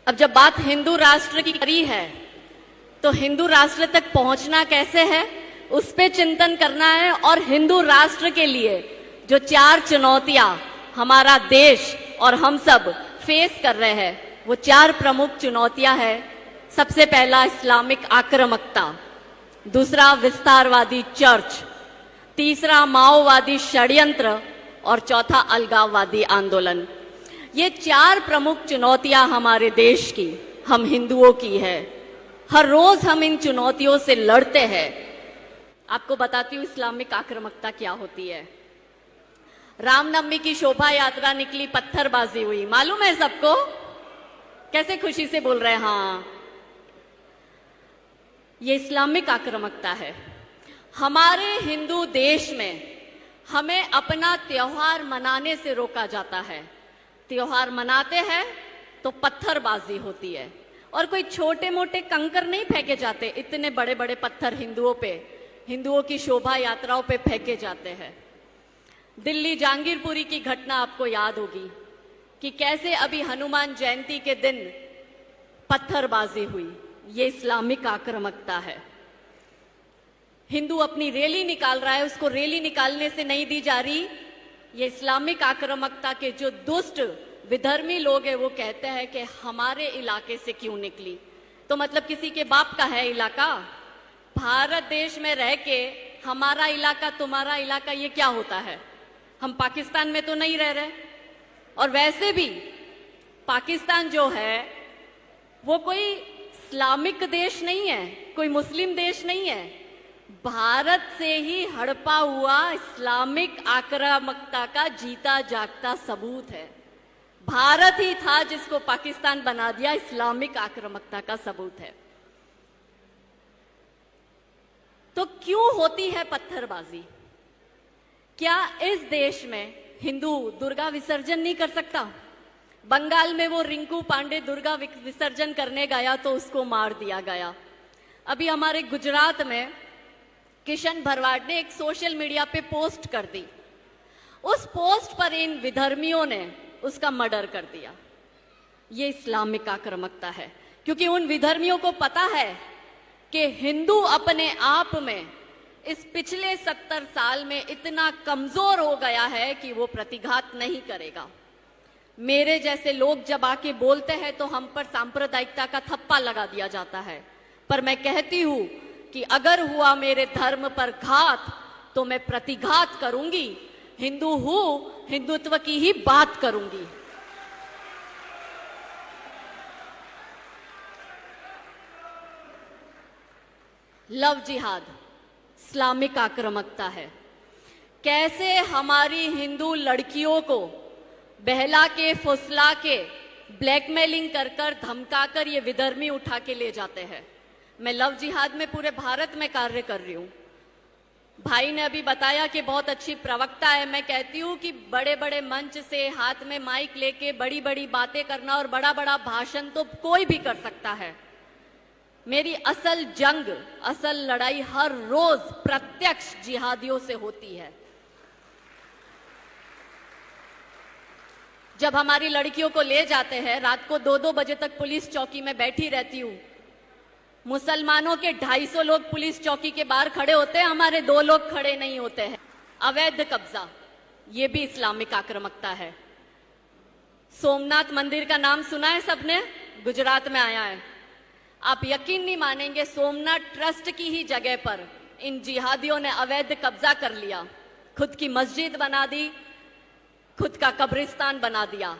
अब जब बात हिंदू राष्ट्र की करी है तो हिंदू राष्ट्र तक पहुंचना कैसे है उस पे चिंतन करना है। और हिंदू राष्ट्र के लिए जो 4 चुनौतियां हमारा देश और हम सब फेस कर रहे हैं, वो 4 प्रमुख चुनौतियां हैं। सबसे पहला इस्लामिक आक्रामकता, दूसरा विस्तारवादी चर्च, तीसरा माओवादी षड्यंत्र और चौथा अलगाववादी आंदोलन। ये 4 प्रमुख चुनौतियां हमारे देश की, हम हिंदुओं की है। हर रोज हम इन चुनौतियों से लड़ते हैं। आपको बताती हूँ इस्लामिक आक्रामकता क्या होती है। रामनवमी की शोभा यात्रा निकली, पत्थरबाजी हुई, मालूम है सबको? कैसे खुशी से बोल रहे हैं हाँ। ये इस्लामिक आक्रामकता है। हमारे हिंदू देश में हमें अपना त्योहार मनाने से रोका जाता है। त्योहार मनाते हैं तो पत्थरबाजी होती है और कोई छोटे मोटे कंकर नहीं फेंके जाते, इतने बड़े बड़े पत्थर हिंदुओं की शोभा यात्राओं पे फेंके जाते हैं। दिल्ली जहांगीरपुरी की घटना आपको याद होगी कि कैसे अभी हनुमान जयंती के दिन पत्थरबाजी हुई। ये इस्लामिक आक्रामकता है। हिंदू अपनी रैली निकाल रहा है, उसको रैली निकालने से नहीं दी जा रही। ये इस्लामिक आक्रामकता के जो दुष्ट विधर्मी लोग हैं वो कहते हैं कि हमारे इलाके से क्यों निकली, तो मतलब किसी के बाप का है इलाका। भारत देश में रह के हमारा इलाका तुम्हारा इलाका ये क्या होता है? हम पाकिस्तान में तो नहीं रह रहे। और वैसे भी पाकिस्तान जो है वो कोई इस्लामिक देश नहीं है, कोई मुस्लिम देश नहीं है। भारत से ही हड़पा हुआ इस्लामिक आक्रामकता का जीता जागता सबूत है। भारत ही था जिसको पाकिस्तान बना दिया, इस्लामिक आक्रामकता का सबूत है। तो क्यों होती है पत्थरबाजी? क्या इस देश में हिंदू दुर्गा विसर्जन नहीं कर सकता? बंगाल में वो रिंकू पांडे दुर्गा विसर्जन करने गया तो उसको मार दिया गया। अभी हमारे गुजरात में किशन भरवाड़ ने एक सोशल मीडिया पे पोस्ट कर दी। उस पोस्ट पर इन विधर्मियों ने उसका मर्डर कर दिया। ये इस्लामिक आक्रामकता है, क्योंकि उन विधर्मियों को पता है कि हिंदू अपने आप में इस पिछले 70 साल में इतना कमजोर हो गया है कि वो प्रतिघात नहीं करेगा। मेरे जैसे लोग जब आके बोलते हैं तो हम पर सांप्रदायिकता का थप्पा लगा दिया जाता है, पर मैं कहती हूं कि अगर हुआ मेरे धर्म पर घात तो मैं प्रतिघात करूंगी। हिंदू हूं, हिंदुत्व की ही बात करूंगी। लव जिहाद इस्लामिक आक्रामकता है। कैसे हमारी हिंदू लड़कियों को बहला के, फुसला के, ब्लैकमेलिंग कर कर, धमका कर ये विधर्मी उठा के ले जाते हैं। मैं लव जिहाद में पूरे भारत में कार्य कर रही हूँ। भाई ने अभी बताया कि बहुत अच्छी प्रवक्ता है। मैं कहती हूँ कि बड़े बड़े मंच से हाथ में माइक लेके बड़ी बड़ी बातें करना और बड़ा बड़ा भाषण तो कोई भी कर सकता है। मेरी असल जंग, असल लड़ाई हर रोज प्रत्यक्ष जिहादियों से होती है। जब हमारी लड़कियों को ले जाते हैं, रात को 2-2 बजे तक पुलिस चौकी में बैठी रहती हूँ। मुसलमानों के 250 लोग पुलिस चौकी के बाहर खड़े होते हैं, हमारे 2 लोग खड़े नहीं होते हैं। अवैध कब्जा, ये भी इस्लामिक आक्रामकता है। सोमनाथ मंदिर का नाम सुना है सबने? गुजरात में आया है। आप यकीन नहीं मानेंगे, सोमनाथ ट्रस्ट की ही जगह पर इन जिहादियों ने अवैध कब्जा कर लिया। खुद की मस्जिद बना दी, खुद का कब्रिस्तान बना दिया।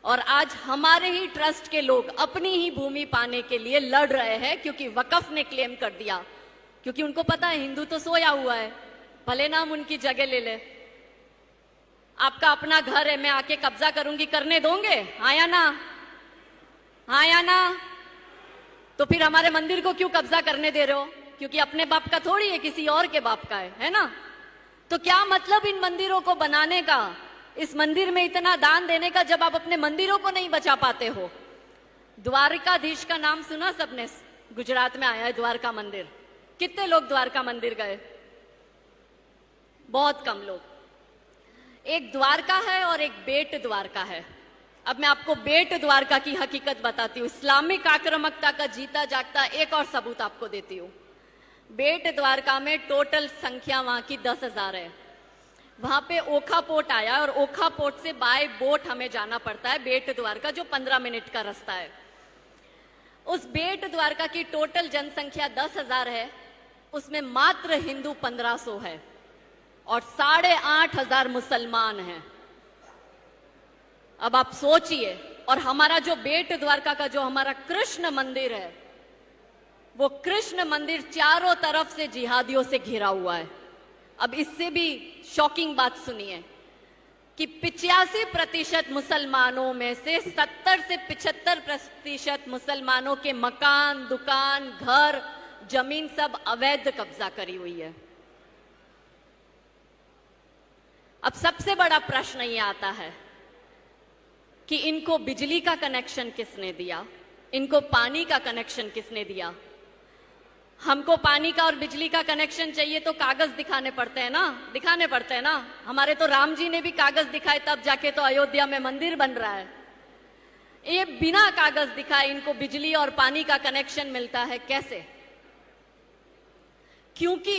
और आज हमारे ही ट्रस्ट के लोग अपनी ही भूमि पाने के लिए लड़ रहे हैं, क्योंकि वकफ ने क्लेम कर दिया। क्योंकि उनको पता है हिंदू तो सोया हुआ है, भले ना हम उनकी जगह ले ले। आपका अपना घर है, मैं आके कब्जा करूंगी, करने दोगे? हाँ या ना? हाँ या ना? तो फिर हमारे मंदिर को क्यों कब्जा करने दे रहे हो? क्योंकि अपने बाप का थोड़ी है, किसी और के बाप का है ना? तो क्या मतलब इन मंदिरों को बनाने का, इस मंदिर में इतना दान देने का, जब आप अपने मंदिरों को नहीं बचा पाते हो? द्वारकाधीश का नाम सुना सबने? गुजरात में आया है द्वारका मंदिर। कितने लोग द्वारका मंदिर गए? बहुत कम लोग। एक द्वारका है और एक बेट द्वारका है। अब मैं आपको बेट द्वारका की हकीकत बताती हूँ। इस्लामिक आक्रामकता का जीता जागता एक और सबूत आपको देती हूँ। बेट द्वारका में टोटल संख्या वहां की 10,000 है। वहां पे ओखा पोर्ट आया और ओखा पोर्ट से बाय बोट हमें जाना पड़ता है बेट द्वारका, जो 15 मिनट का रास्ता है। उस बेट द्वारका की टोटल जनसंख्या 10,000 है, उसमें मात्र हिंदू 1500 है और 8,500 मुसलमान हैं। अब आप सोचिए, और हमारा जो बेट द्वारका का जो हमारा कृष्ण मंदिर है, वो कृष्ण मंदिर चारों तरफ से जिहादियों से घिरा हुआ है। अब इससे भी शॉकिंग बात सुनिए कि 85% मुसलमानों में से 70 से 75% मुसलमानों के मकान, दुकान, घर, जमीन सब अवैध कब्जा करी हुई है। अब सबसे बड़ा प्रश्न ये आता है कि इनको बिजली का कनेक्शन किसने दिया, इनको पानी का कनेक्शन किसने दिया। हमको पानी का और बिजली का कनेक्शन चाहिए तो कागज दिखाने पड़ते हैं ना, हमारे तो राम जी ने भी कागज दिखाए, तब जाके तो अयोध्या में मंदिर बन रहा है। ये बिना कागज दिखाए इनको बिजली और पानी का कनेक्शन मिलता है कैसे? क्योंकि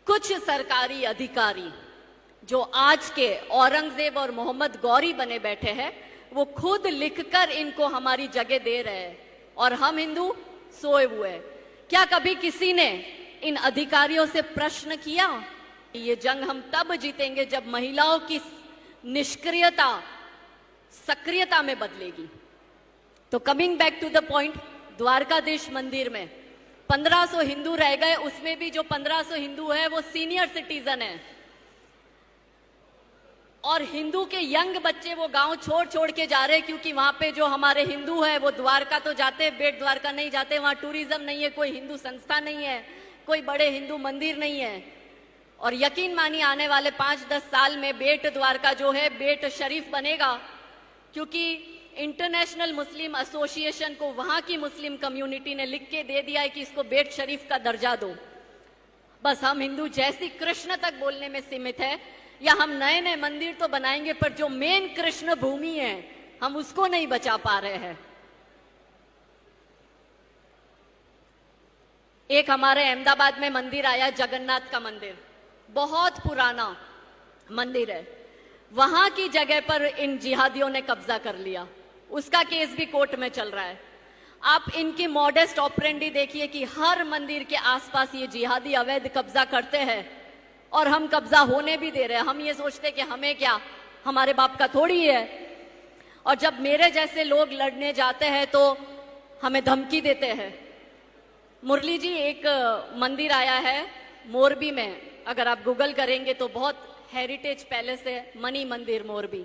कुछ सरकारी अधिकारी जो आज के औरंगजेब और मोहम्मद गौरी बने बैठे हैं, वो खुद लिखकर इनको हमारी जगह दे रहे हैं और हम हिंदू सोए हुए हैं। क्या कभी किसी ने इन अधिकारियों से प्रश्न किया? ये जंग हम तब जीतेंगे जब महिलाओं की निष्क्रियता सक्रियता में बदलेगी। तो coming back to the point, Dwarkadhish मंदिर में 1500 हिंदू रह गए, उसमें भी जो 1500 हिंदू है वो सीनियर सिटीजन है और हिंदू के यंग बच्चे वो गांव छोड़ छोड़ के जा रहे हैं, क्योंकि वहां पे जो हमारे हिंदू है वो द्वारका तो जाते हैं, बेट द्वारका नहीं जाते। वहां टूरिज्म नहीं है, कोई हिंदू संस्था नहीं है, कोई बड़े हिंदू मंदिर नहीं है। और यकीन मानिए आने वाले 5-10 साल में बेट द्वारका जो है बेट शरीफ बनेगा, क्योंकि इंटरनेशनल मुस्लिम एसोसिएशन को वहां की मुस्लिम कम्युनिटी ने लिख के दे दिया है कि इसको बेट शरीफ का दर्जा दो। बस हम हिंदू जैसी कृष्ण तक बोलने में सीमित है, या हम नए नए मंदिर तो बनाएंगे पर जो मेन कृष्ण भूमि है हम उसको नहीं बचा पा रहे हैं। एक हमारे अहमदाबाद में मंदिर आया, जगन्नाथ का मंदिर, बहुत पुराना मंदिर है, वहां की जगह पर इन जिहादियों ने कब्जा कर लिया। उसका केस भी कोर्ट में चल रहा है। आप इनकी मॉडेस्ट ऑपरेंडी देखिए कि हर मंदिर के आसपास ये जिहादी अवैध कब्जा करते हैं और हम कब्जा होने भी दे रहे हैं। हम ये सोचते कि हमें क्या, हमारे बाप का थोड़ी है। और जब मेरे जैसे लोग लड़ने जाते हैं तो हमें धमकी देते हैं। मुरली जी, एक मंदिर आया है मोरबी में, अगर आप गूगल करेंगे तो बहुत हेरिटेज पैलेस है, मनी मंदिर मोरबी।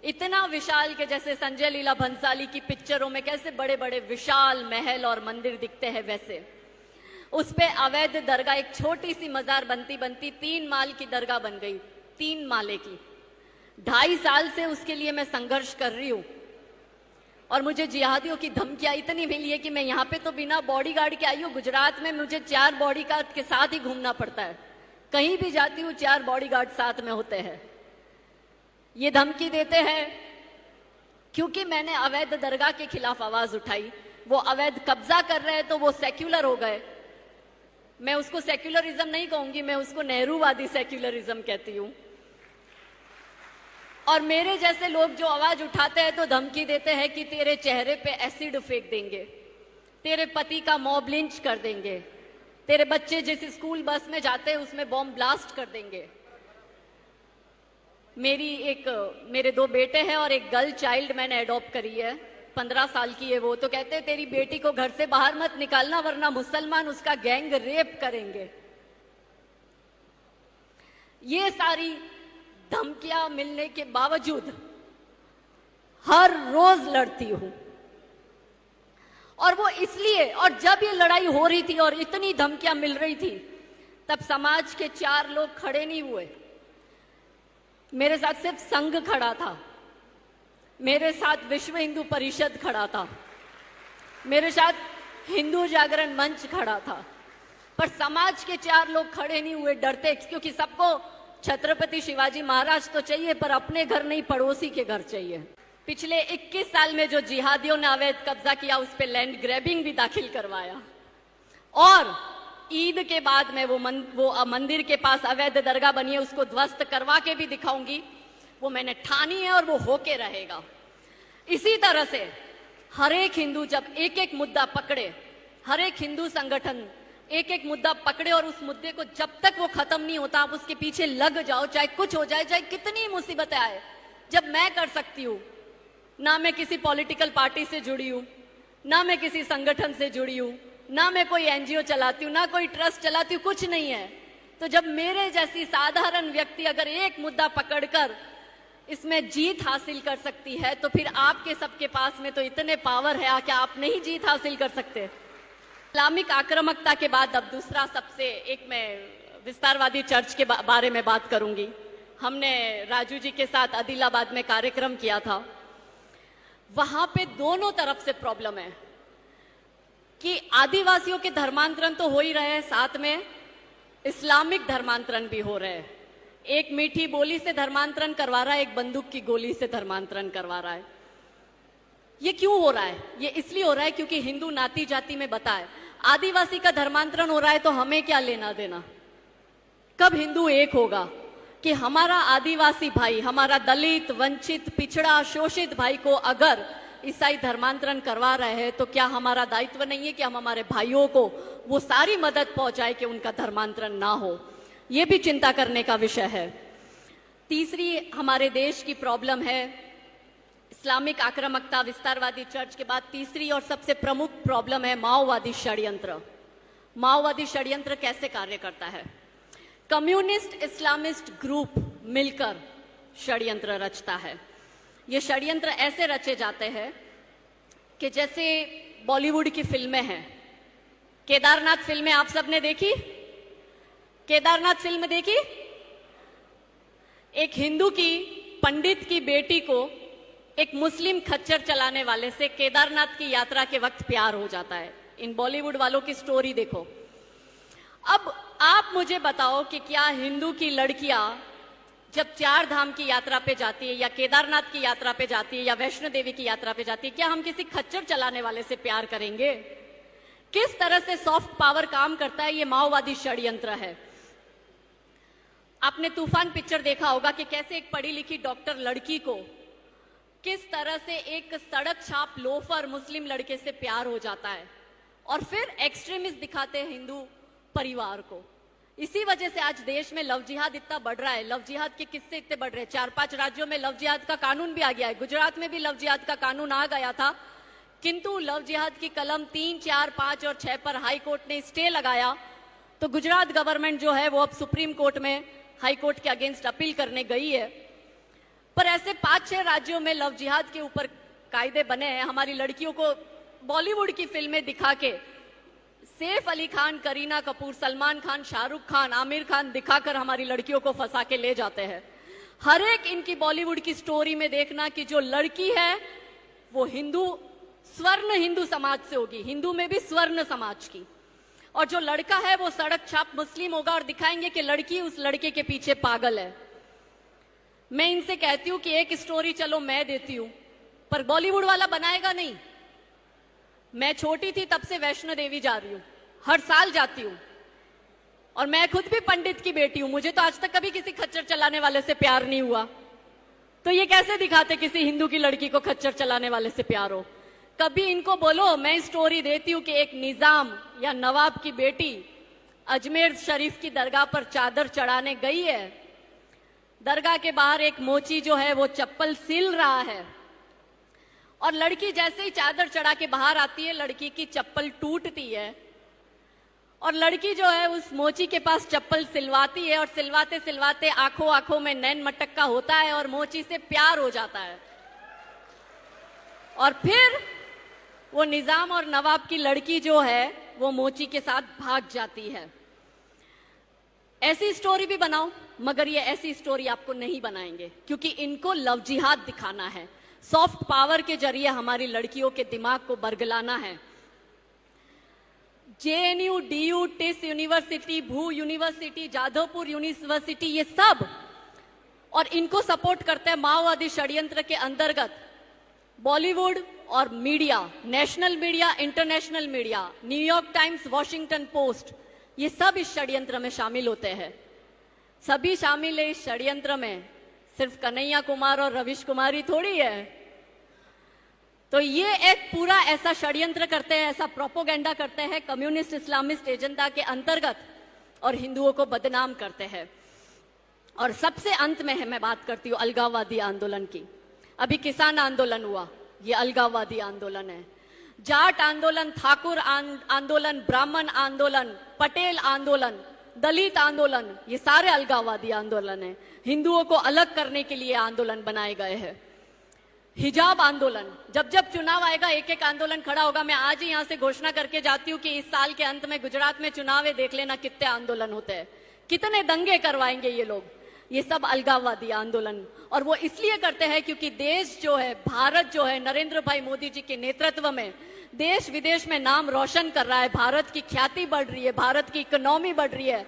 इतना विशाल के जैसे संजय लीला भंसाली की पिक्चरों में कैसे बड़े बड़े विशाल महल और मंदिर दिखते हैं, वैसे उस पे अवैध दरगाह, एक छोटी सी मजार बनती बनती 3 माल की दरगाह बन गई, 3 माले की। 2.5 साल से उसके लिए मैं संघर्ष कर रही हूं और मुझे जिहादियों की धमकियां इतनी मिली है कि मैं यहाँ पे तो बिना बॉडीगार्ड के आई हूँ। गुजरात में मुझे 4 बॉडीगार्ड के साथ ही घूमना पड़ता है, कहीं भी जाती हूँ 4 बॉडीगार्ड साथ में होते हैं। ये धमकी देते हैं क्योंकि मैंने अवैध दरगाह के खिलाफ आवाज उठाई। वो अवैध कब्जा कर रहे हैं तो वो सेक्युलर हो गए। मैं उसको सेक्युलरिज्म नहीं कहूंगी, मैं उसको नेहरूवादी सेक्युलरिज्म कहती हूं। और मेरे जैसे लोग जो आवाज उठाते हैं तो धमकी देते हैं कि तेरे चेहरे पे एसिड फेंक देंगे, तेरे पति का मॉब लिंच कर देंगे, तेरे बच्चे जिस स्कूल बस में जाते हैं उसमें बॉम्ब ब्लास्ट कर देंगे। मेरे 2 बेटे हैं और एक गर्ल चाइल्ड मैंने अडॉप्ट करी है, 15 साल की है वो। तो कहते हैं तेरी बेटी को घर से बाहर मत निकालना वरना मुसलमान उसका गैंग रेप करेंगे। ये सारी धमकियां मिलने के बावजूद हर रोज लड़ती हूं। और वो इसलिए, और जब ये लड़ाई हो रही थी और इतनी धमकियां मिल रही थी, तब समाज के 4 लोग खड़े नहीं हुए। मेरे साथ सिर्फ संघ खड़ा था, मेरे साथ विश्व हिंदू परिषद खड़ा था, मेरे साथ हिंदू जागरण मंच खड़ा था, पर समाज के 4 लोग खड़े नहीं हुए, डरते, क्योंकि सबको छत्रपति शिवाजी महाराज तो चाहिए, पर अपने घर नहीं, पड़ोसी के घर चाहिए। पिछले 21 साल में जो जिहादियों ने अवैध कब्जा किया, उस पे लैंड ग्रैबिंग भी दाखिल करवाया। और ईद के बाद में वो मंदिर के पास अवैध दरगाह बनी है, उसको ध्वस्त करवा के भी दिखाऊंगी। वो मैंने ठानी है और वो होके रहेगा। इसी तरह से हर एक हिंदू जब एक एक मुद्दा पकड़े, हर एक हिंदू संगठन एक एक मुद्दा पकड़े और उस मुद्दे को जब तक वो खत्म नहीं होता आप उसके पीछे लग जाओ, चाहे कुछ हो जाए, चाहे कितनी मुसीबतें आए। जब मैं कर सकती हूँ, ना मैं किसी पॉलिटिकल पार्टी से जुड़ी हूँ, ना मैं किसी संगठन से जुड़ी हूँ, ना मैं कोई एनजीओ चलाती हूँ, ना कोई ट्रस्ट चलाती हूँ, कुछ नहीं है। तो जब मेरे जैसी साधारण व्यक्ति अगर एक मुद्दा पकड़कर इसमें जीत हासिल कर सकती है, तो फिर आपके सबके पास में तो इतने पावर है, क्या आप नहीं जीत हासिल कर सकते? इस्लामिक आक्रामकता के बाद अब दूसरा सबसे एक मैं विस्तारवादी चर्च के बारे में बात करूंगी। हमने राजू जी के साथ आदिलाबाद में कार्यक्रम किया था। वहां पे दोनों तरफ से प्रॉब्लम है कि आदिवासियों के धर्मांतरण तो हो ही रहे हैं, साथ में इस्लामिक धर्मांतरण भी हो रहे हैं। एक मीठी बोली से धर्मांतरण करवा रहा है, एक बंदूक की गोली से धर्मांतरण करवा रहा है। ये क्यों हो रहा है? ये इसलिए हो रहा है क्योंकि हिंदू नाती जाति में बताए आदिवासी का धर्मांतरण हो रहा है, तो हमें क्या लेना देना? कब हिंदू एक होगा कि हमारा आदिवासी भाई, हमारा दलित, वंचित, पिछड़ा, शोषित भाई को अगर ईसाई धर्मांतरण करवा रहे हैं, तो क्या हमारा दायित्व नहीं है कि हम हमारे भाइयों को वो सारी मदद पहुंचाए कि उनका धर्मांतरण ना हो? ये भी चिंता करने का विषय है। तीसरी हमारे देश की प्रॉब्लम है इस्लामिक आक्रामकता, विस्तारवादी चर्च के बाद तीसरी और सबसे प्रमुख प्रॉब्लम है माओवादी षड्यंत्र। माओवादी षड्यंत्र कैसे कार्य करता है? कम्युनिस्ट इस्लामिस्ट ग्रुप मिलकर षड्यंत्र रचता है। ये षड्यंत्र ऐसे रचे जाते हैं कि जैसे बॉलीवुड की फिल्में हैं। केदारनाथ फिल्में आप सबने देखी? केदारनाथ फिल्म देखी? एक हिंदू की पंडित की बेटी को एक मुस्लिम खच्चर चलाने वाले से केदारनाथ की यात्रा के वक्त प्यार हो जाता है। इन बॉलीवुड वालों की स्टोरी देखो। अब आप मुझे बताओ कि क्या हिंदू की लड़कियां जब 4 धाम की यात्रा पे जाती है, या केदारनाथ की यात्रा पे जाती है, या वैष्णो देवी की यात्रा पे जाती है, क्या हम किसी खच्चर चलाने वाले से प्यार करेंगे? किस तरह से सॉफ्ट पावर काम करता है? ये माओवादी षड्यंत्र है। आपने तूफान पिक्चर देखा होगा कि कैसे एक पढ़ी लिखी डॉक्टर लड़की को किस तरह से एक सड़क छाप लोफर मुस्लिम लड़के से प्यार हो जाता है, और फिर एक्सट्रीमिस्ट दिखाते हैं हिंदू परिवार को। इसी वजह से आज देश में लव जिहाद इतना बढ़ रहा है। लव जिहाद के किस्से इतने बढ़ रहे हैं। 4-5 राज्यों में लव जिहाद का कानून भी आ गया है। गुजरात में भी लव जिहाद का कानून आ गया था, किंतु लव जिहाद की कलम 3, 4, 5 और 6 पर हाई कोर्ट ने स्टे लगाया। तो गुजरात गवर्नमेंट जो है वो अब सुप्रीम कोर्ट में हाई कोर्ट के अगेंस्ट अपील करने गई है। पर ऐसे 5-6 राज्यों में लव जिहाद के ऊपर कायदे बने हैं। हमारी लड़कियों को बॉलीवुड की फिल्में दिखा के सैफ अली खान, करीना कपूर, सलमान खान, शाहरुख खान, आमिर खान दिखाकर हमारी लड़कियों को फंसा के ले जाते हैं। हर एक इनकी बॉलीवुड की स्टोरी में देखना कि जो लड़की है वो हिंदू, स्वर्ण हिंदू समाज से होगी, हिंदू में भी स्वर्ण समाज की, और जो लड़का है वो सड़क छाप मुस्लिम होगा, और दिखाएंगे कि लड़की उस लड़के के पीछे पागल है। मैं इनसे कहती हूं कि एक स्टोरी चलो मैं देती हूं, पर बॉलीवुड वाला बनाएगा नहीं। मैं छोटी थी तब से वैष्णो देवी जा रही हूं, हर साल जाती हूं, और मैं खुद भी पंडित की बेटी हूं। मुझे तो आज तक कभी किसी खच्चर चलाने वाले से प्यार नहीं हुआ। तो ये कैसे दिखाते किसी हिंदू की लड़की को खच्चर चलाने वाले से प्यार हो? कभी इनको बोलो, मैं स्टोरी देती हूं कि एक निजाम या नवाब की बेटी अजमेर शरीफ की दरगाह पर चादर चढ़ाने गई है। दरगाह के बाहर एक मोची जो है वो चप्पल सिल रहा है, और लड़की जैसे ही चादर चढ़ा के बाहर आती है, लड़की की चप्पल टूटती है, और लड़की जो है उस मोची के पास चप्पल सिलवाती है, और सिलवाते सिलवाते आंखों आंखों में नैन मटक्का होता है और मोची से प्यार हो जाता है। और फिर वो निजाम और नवाब की लड़की जो है वो मोची के साथ भाग जाती है। ऐसी स्टोरी भी बनाओ, मगर ये ऐसी स्टोरी आपको नहीं बनाएंगे, क्योंकि इनको लव जिहाद दिखाना है, सॉफ्ट पावर के जरिए हमारी लड़कियों के दिमाग को बरगलाना है। जेएनयू, डीयू, टिस यूनिवर्सिटी, भू यूनिवर्सिटी, जादवपुर यूनिवर्सिटी, ये सब, और इनको सपोर्ट करते हैं माओवादी षड्यंत्र के अंतर्गत बॉलीवुड और media, national media, international media, New York times, Washington post, ये सब इस षड्यंत्र में शामिल होते हैं। सभी शामिल है इस षड्यंत्र में, सिर्फ कन्हैया कुमार और रविश कुमार ही थोड़ी है। तो ये एक पूरा ऐसा षड्यंत्र करते हैं, ऐसा प्रोपोगेंडा करते हैं कम्युनिस्ट इस्लामिस्ट एजेंडा के अंतर्गत, और हिंदुओं को बदनाम करते हैं। और सबसे अंत में है, मैं बात करती हूँ अलगाववादी आंदोलन की। अभी किसान आंदोलन हुआ, ये अलगाववादी आंदोलन है। जाट आंदोलन, ठाकुर आंदोलन, ब्राह्मण आंदोलन, पटेल आंदोलन, दलित आंदोलन, ये सारे अलगाववादी आंदोलन है। हिंदुओं को अलग करने के लिए आंदोलन बनाए गए हैं। हिजाब आंदोलन, जब जब चुनाव आएगा एक एक आंदोलन खड़ा होगा। मैं आज ही यहां से घोषणा करके जाती हूं कि इस साल के अंत में गुजरात में चुनाव है, देख लेना कितने आंदोलन होते हैं, कितने दंगे करवाएंगे ये लोग। ये सब अलगाववादी आंदोलन, और वो इसलिए करते हैं क्योंकि देश जो है, भारत जो है, नरेंद्र भाई मोदी जी के नेतृत्व में देश विदेश में नाम रोशन कर रहा है। भारत की ख्याति बढ़ रही है, भारत की इकोनॉमी बढ़ रही है,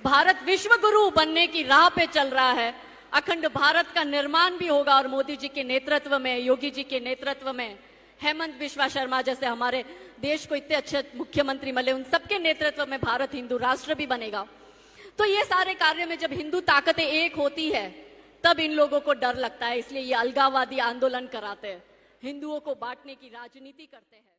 भारत विश्व गुरु बनने की राह पे चल रहा है। अखंड भारत का निर्माण भी होगा, और मोदी जी के नेतृत्व में, योगी जी के नेतृत्व में, हेमंत बिश्वा शर्मा जैसे हमारे देश को इतने अच्छे मुख्यमंत्री मिले, उन सबके नेतृत्व में भारत हिंदू राष्ट्र भी बनेगा। तो ये सारे कार्य में जब हिंदू ताकतें एक होती है, तब इन लोगों को डर लगता है, इसलिए ये अलगाववादी आंदोलन कराते हैं, हिंदुओं को बांटने की राजनीति करते हैं।